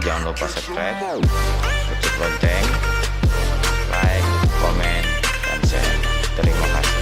jangan lupa subscribe, klik lonceng, like, komen, dan share. Terima kasih.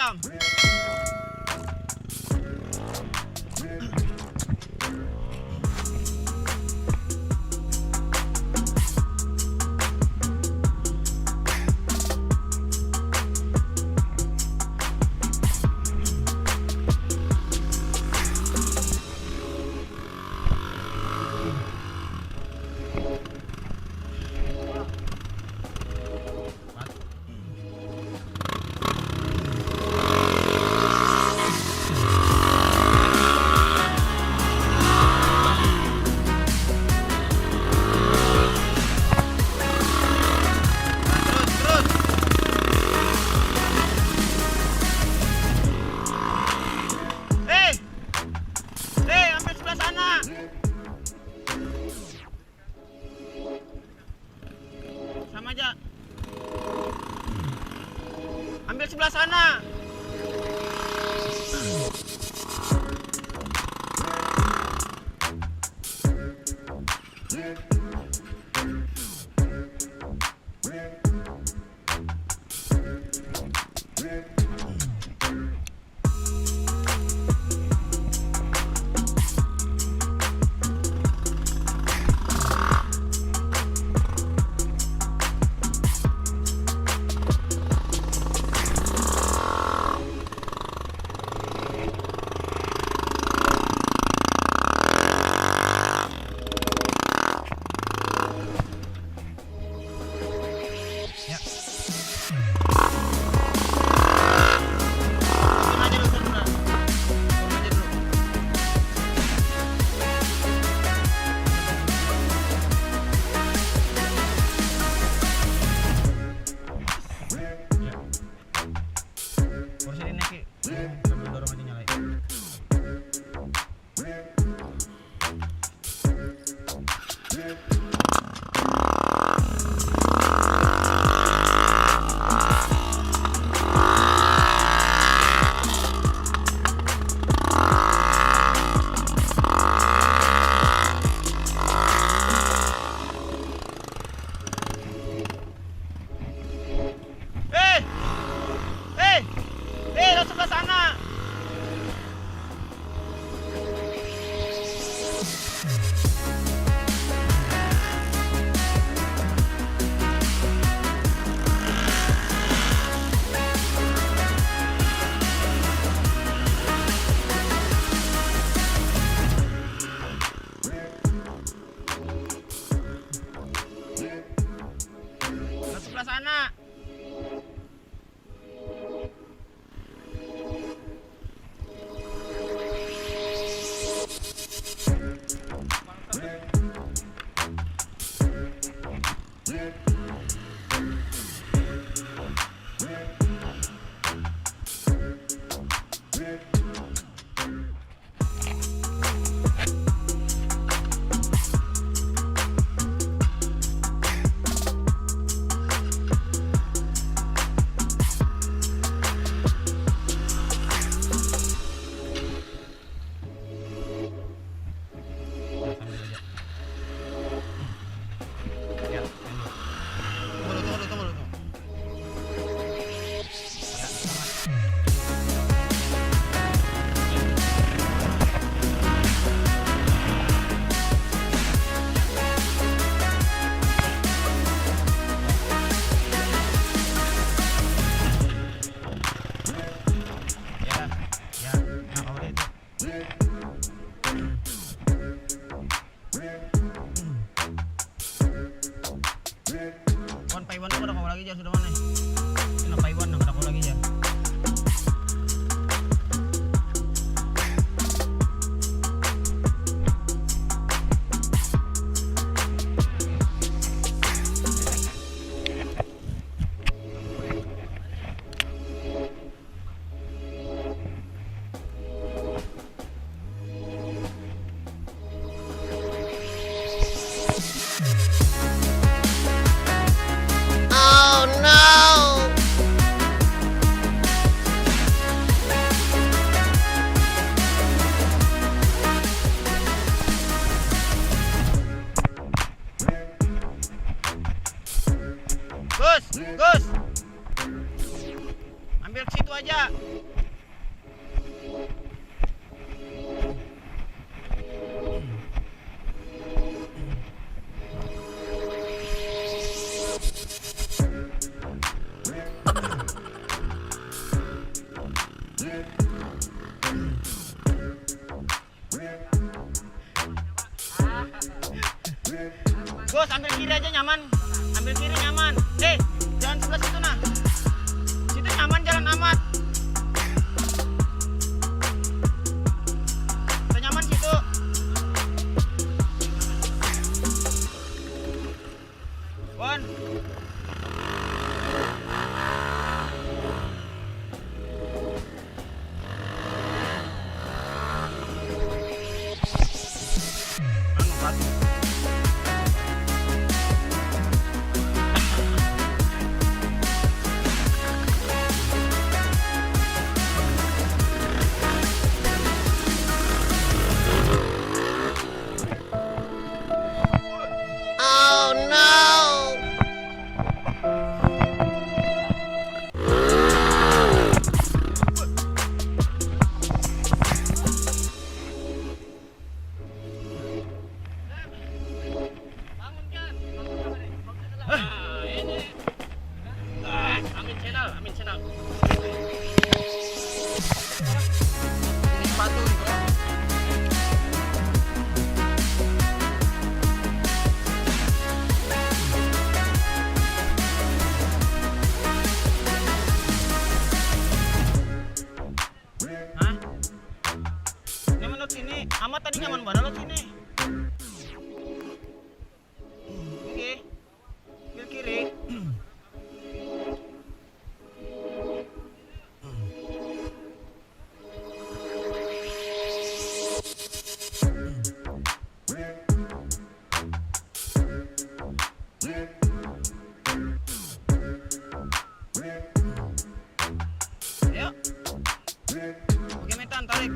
jam. Ambil sebelah sana. Gus, ambil ke situ aja. aja. Bos, ambil kiri aja nyaman. Ambil kiri nyaman. Jalan sebelah situ nah. Situ nyaman, jalan amat. Udah nyaman situ. Bon. Amin channel. Ini sepatu nih bro. Hah? Nyaman lo sini. Amat tadi nyaman mana lo sini? Oke. Ambil kiri. Oke, metan tarik.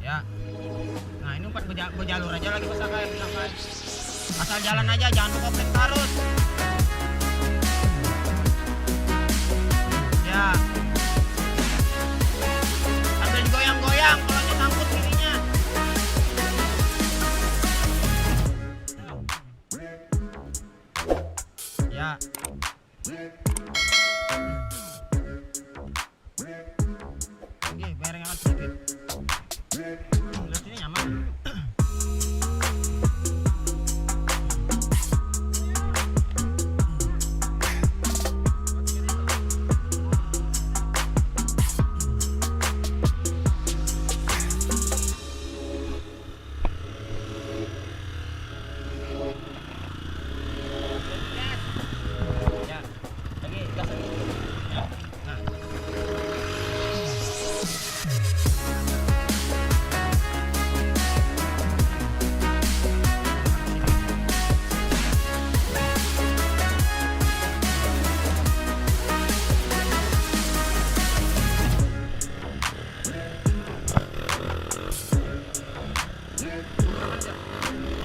Ya. Nah, ini umpat berjalur aja lagi misalkan. Asal jalan aja, jangan lupa brake terus. Ya. Sambil goyang-goyang kalau nyangkut kirinya. Ya. Oke, bayar yang sedikit. Lihat sini nyaman.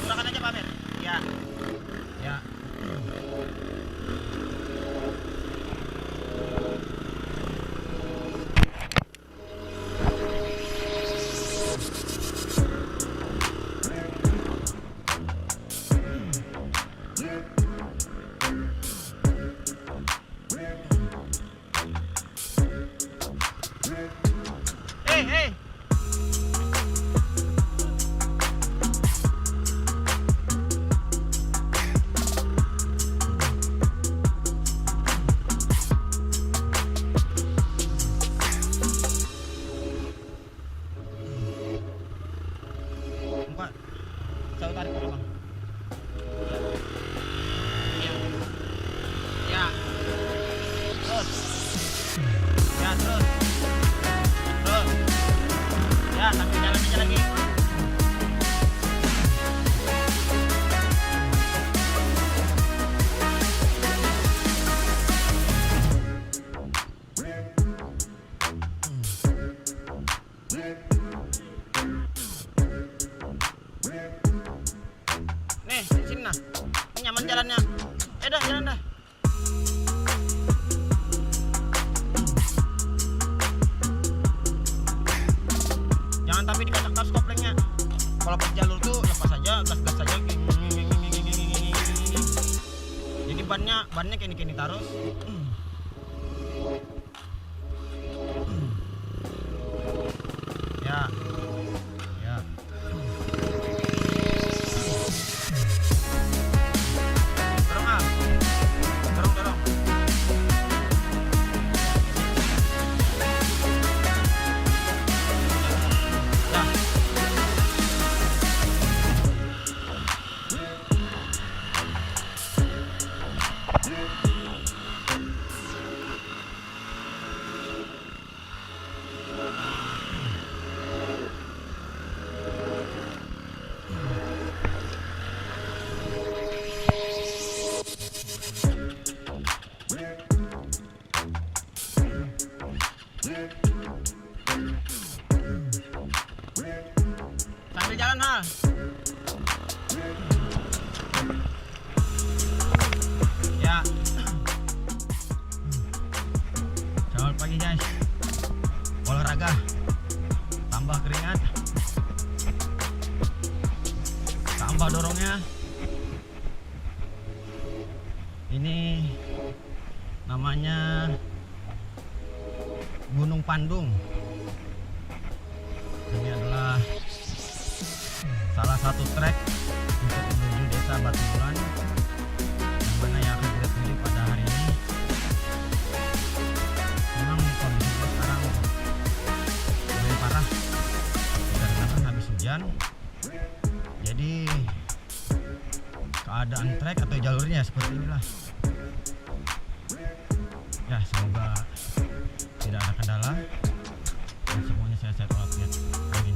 Murahkan aja pamer. Ya. Ya. Hey. Empat. Saya tarik ke bang. Ya. Ya. Terus. Ya, terus. Terus. Nih, sini nah. Ini nyaman jalannya. Dah, jalan dah. Jangan tapi dikacak-kacak koplengnya. Kalau pas jalur tuh lepas aja, gas-gas aja. Jadi bannya kini terus. Ya. Ya. Dorong ah. Dorong. Ya. Sambil jalan ha. Ya. Selamat pagi guys. Olahraga tambah keringat, tambah dorongnya. Ini namanya Gunung Pandung. Ini adalah salah satu trek untuk menuju desa Batu Bulan, yang mana yang akan kita tuju pada hari ini. Memang kondisinya sekarang mulai parah dikarenakan habis hujan. Jadi keadaan trek atau jalurnya seperti inilah. Ya, semoga tidak ada kendala dan semuanya sehat-sehat walafiat. Amin.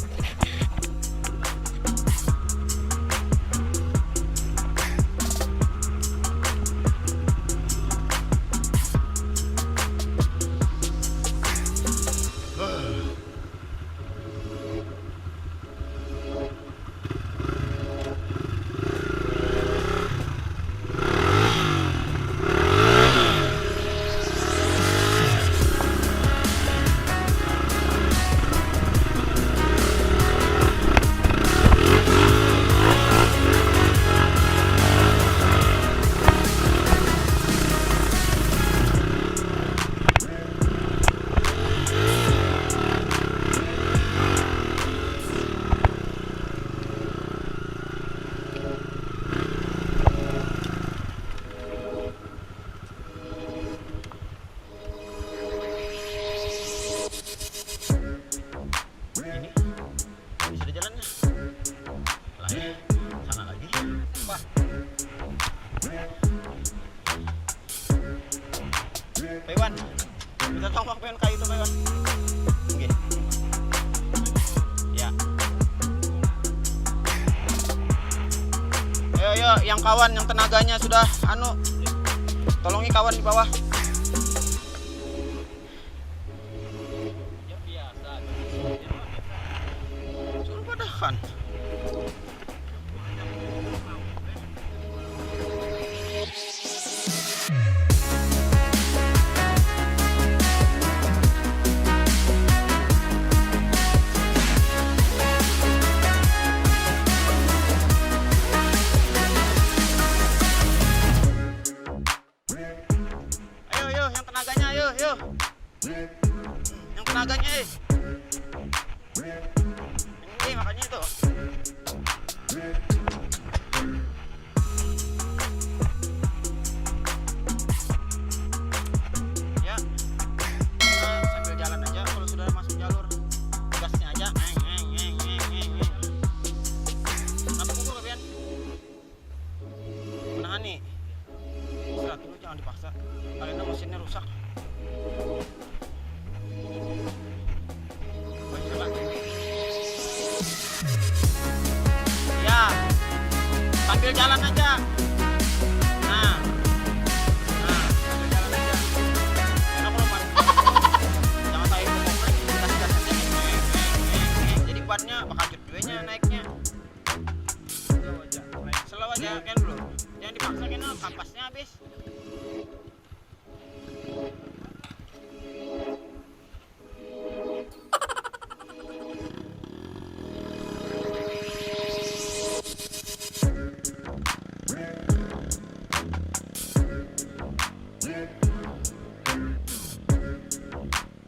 Pewan, bisa tolong pewan kayu itu pewan. Oke. Ya. Ayo, yang kawan yang tenaganya sudah tolongi kawan di bawah. Suruh padahan. Ayo. Yang tenaganya ini makanya itu. Ya. Kita sambil jalan aja, kalau sudah masuk jalur gasnya aja. Kenapa pukul kalian? Menahan nih. Istirahat dulu, jangan dipaksa. Kalian mesinnya rusak. Ya, sambil jalan aja. Nah, sambil jalan aja. Enak loh, Man. Jangan kayak komplek, gas-gas aja. habis.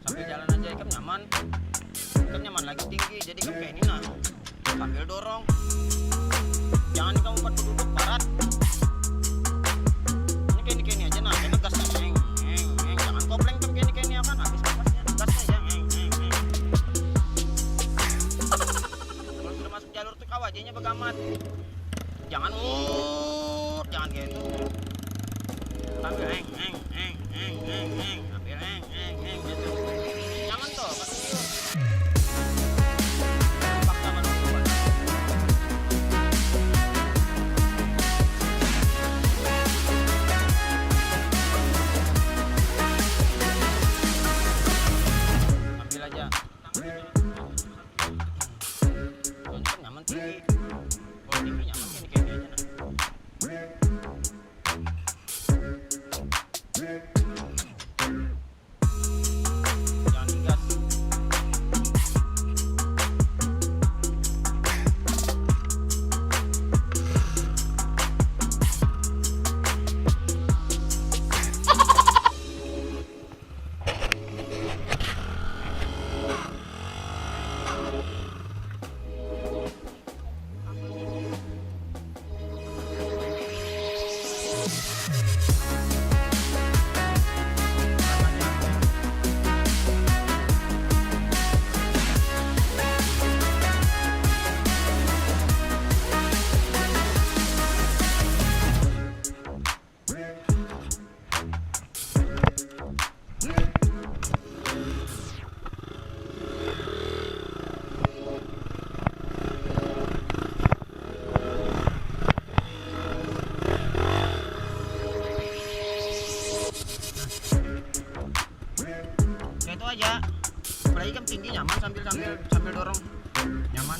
Sambil jalan aja ikan nyaman. Ikan nyaman lagi tinggi, jadi kan kayak ini nah. Sambil dorong. Jangan kamu buat duduk barat. Ini kayak ini aja nah, kita gasnya jangan kopleng kan kayak ini akan habis napasnya. Gasnya aja Kalau sudah masuk jalur tuh kawajanya begamat. Jangan jangan kayak itu. Sambil ambil gitu. Jangan toh, kan dulu. Paksa baru coba. Ambil aja. Soalnya kan nyaman tinggi. Kalau tinggi nyaman kayak aja nah. Jangan digas. Kayak itu aja. Apalagi kan tinggi nyaman sambil dorong. Nyaman.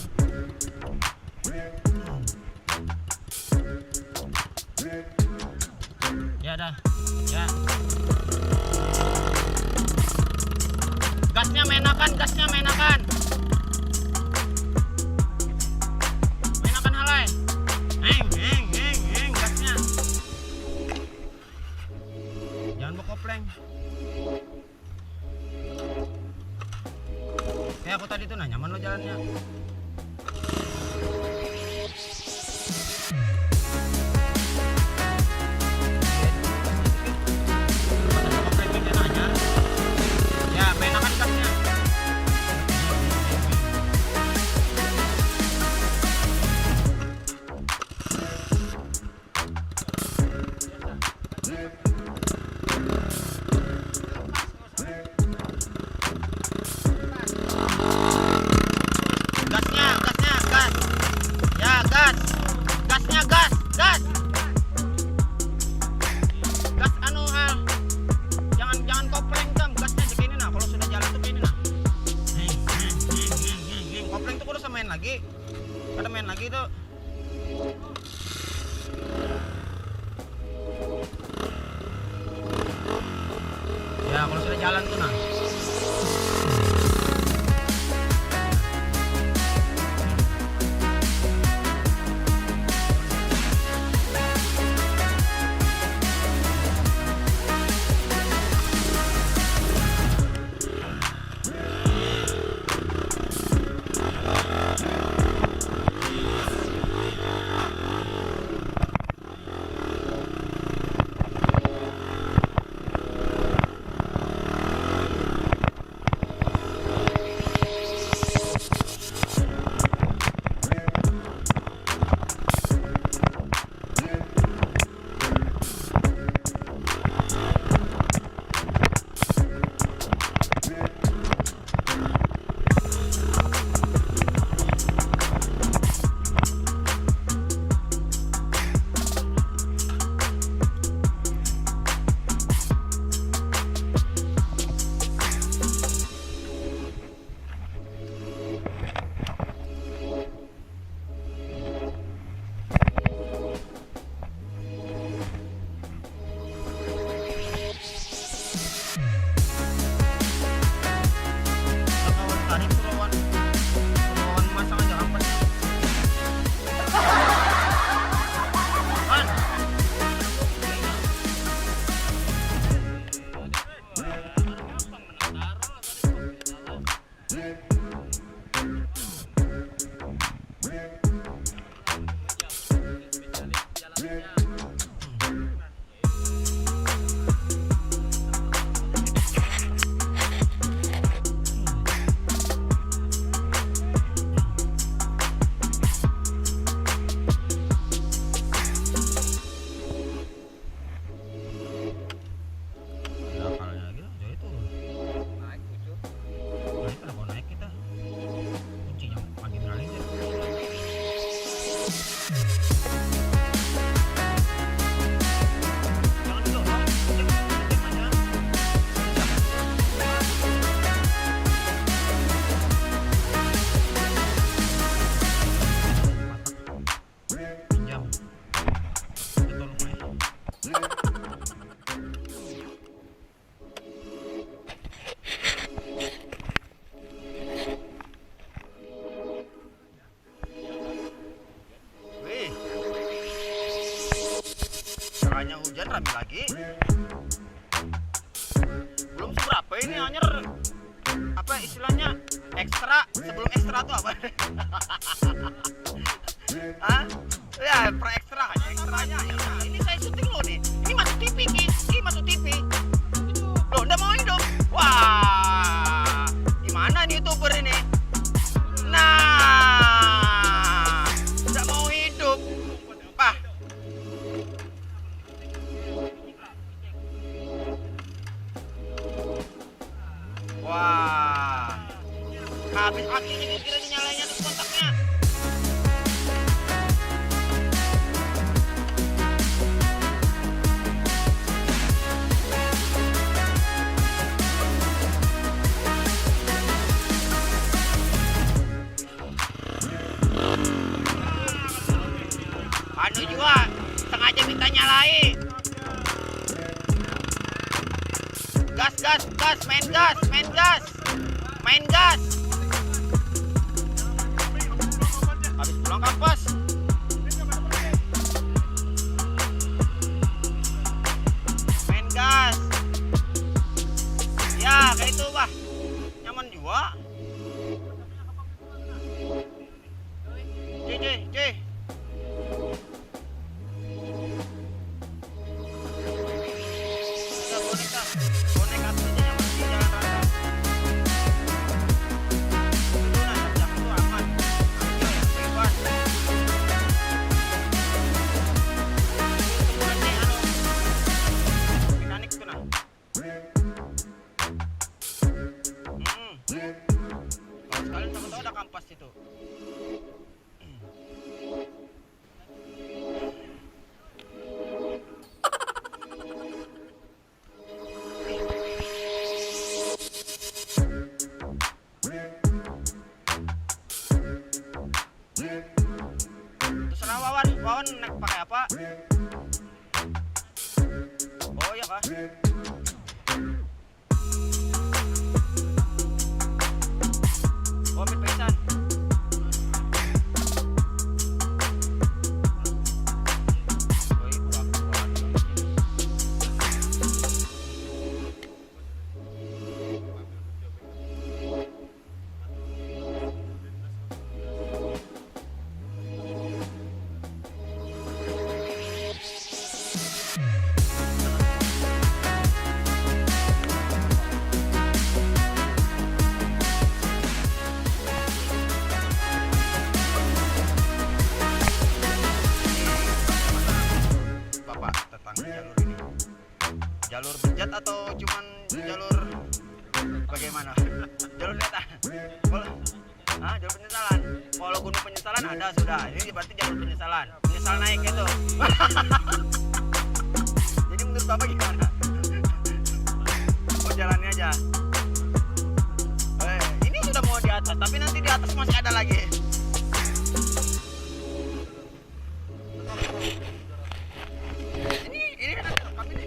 Ya dah. Ya. Gasnya menakan. Menakan halai. Gasnya. Jangan berkopleng. Kayak aku tadi tuh nah, nyaman lo jalannya. Ya, menakan gasnya. Jangan kopleng kam, gasnya aja kayak ini nah. Kalau sudah jalan tuh kayak ini nah. Kopleng tuh kudu main lagi. Ada main lagi tuh. Ya kalau sudah jalan tuh nah. Caranya hujan rame lagi. Belum seberapa ini anyer. Apa istilahnya? Ekstra. Sebelum ekstra tuh apa? Hah? Ya, pra ekstra hanya ekstranya. Nah, ini saya syuting loh nih. Ini masuk TV, Ki. Ini masuk TV. Loh, nggak mau hidup. Wah. Gimana nih YouTuber ini? Nah, nggak mau hidup. Pah. Wah, habis akinya kira dinyalainnya tuh kontaknya. Anu juga sengaja minta nyalain. Gas, main gas. Habis pulang kampus. Main gas. Ya, kayak itu, Bah. Nyaman juga. Cuy. Bonek atasnya yang masih jalan rata. Itu nah, jam itu aman. Anjay, bebas. Itu nanti mekanik itu nah. Kalau sekalian tahu-tahu ada kampas itu. Terserah Wawan naik pakai apa? Oh iya kah? Oh, ambil pesan. Jalur bejat atau cuman jalur bagaimana? Jalur neta? Jalur penyesalan. Kalau gunung penyesalan ada sudah. Ini berarti jalur penyesalan. Menyesal naik itu. Jadi menurut Bapak gimana? Oh, jalannya aja. Ini sudah mau di atas, tapi nanti di atas masih ada lagi. Ini rekam ini.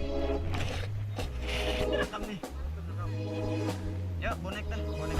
Rekam nih. Ya, bonek dah, bonek.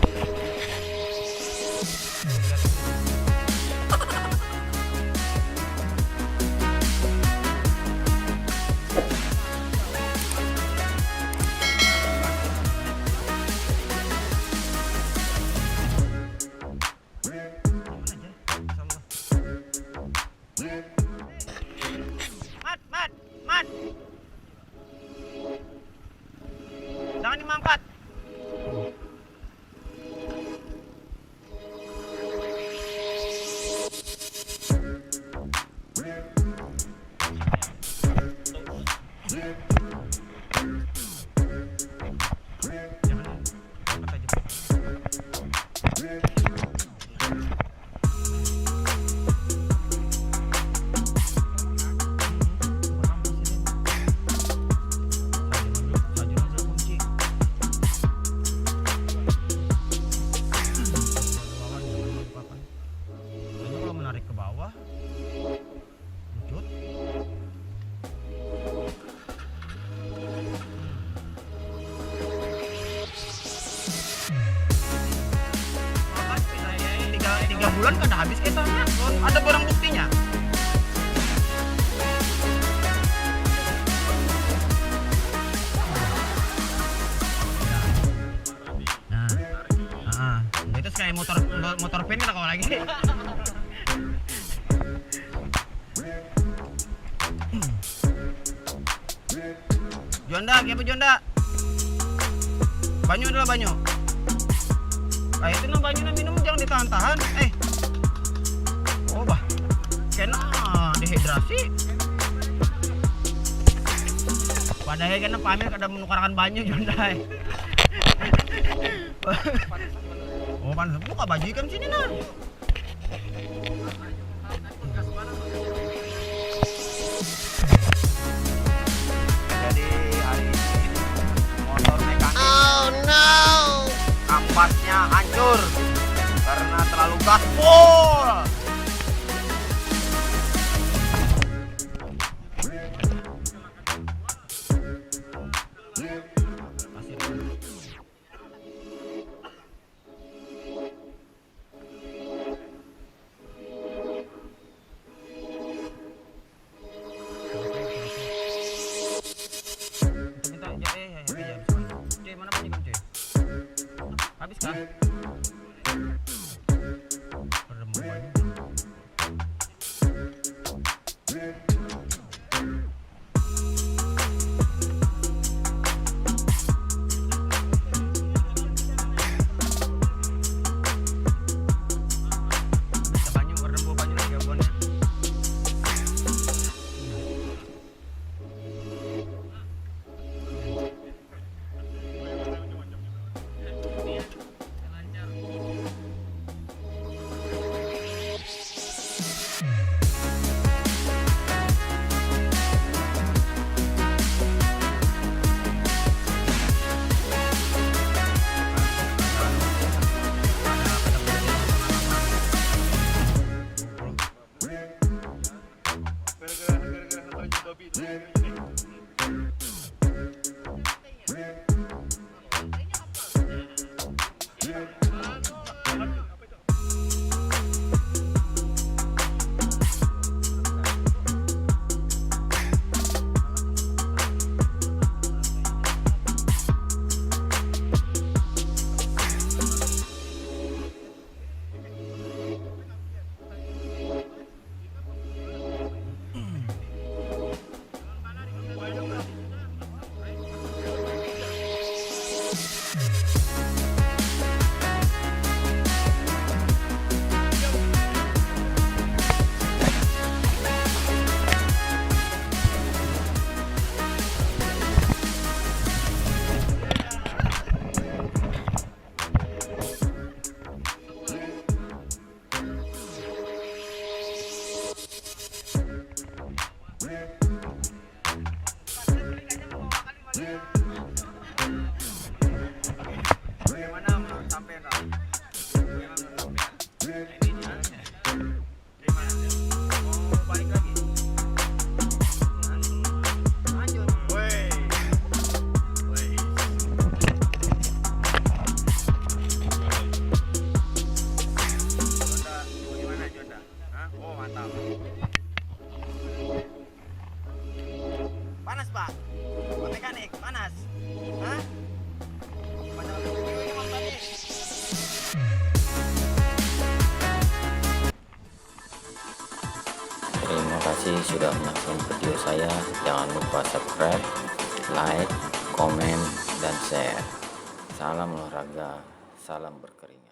Bulan kan udah habis kita, ada barang buktinya. Itu kayak motor pen kan kalau lagi. Jonda, siapa Jonda? Banyu adalah banyu. Ah itu nah banyu minum jangan ditahan-tahan. Oh bah, kena dehidrasi. Padahal kena pamir kada menukarkan banyu Jonda. Oh panas, buka baju ikan sini nah. Jadi hari ini motor mekanik. Oh no. Kampasnya hancur karena terlalu gaspol. Habis kah? Panas pak, Pak mekanik panas. Hah? Terima kasih sudah menonton video saya. Jangan lupa subscribe, like, komen, dan share. Salam olahraga, salam berkeringat.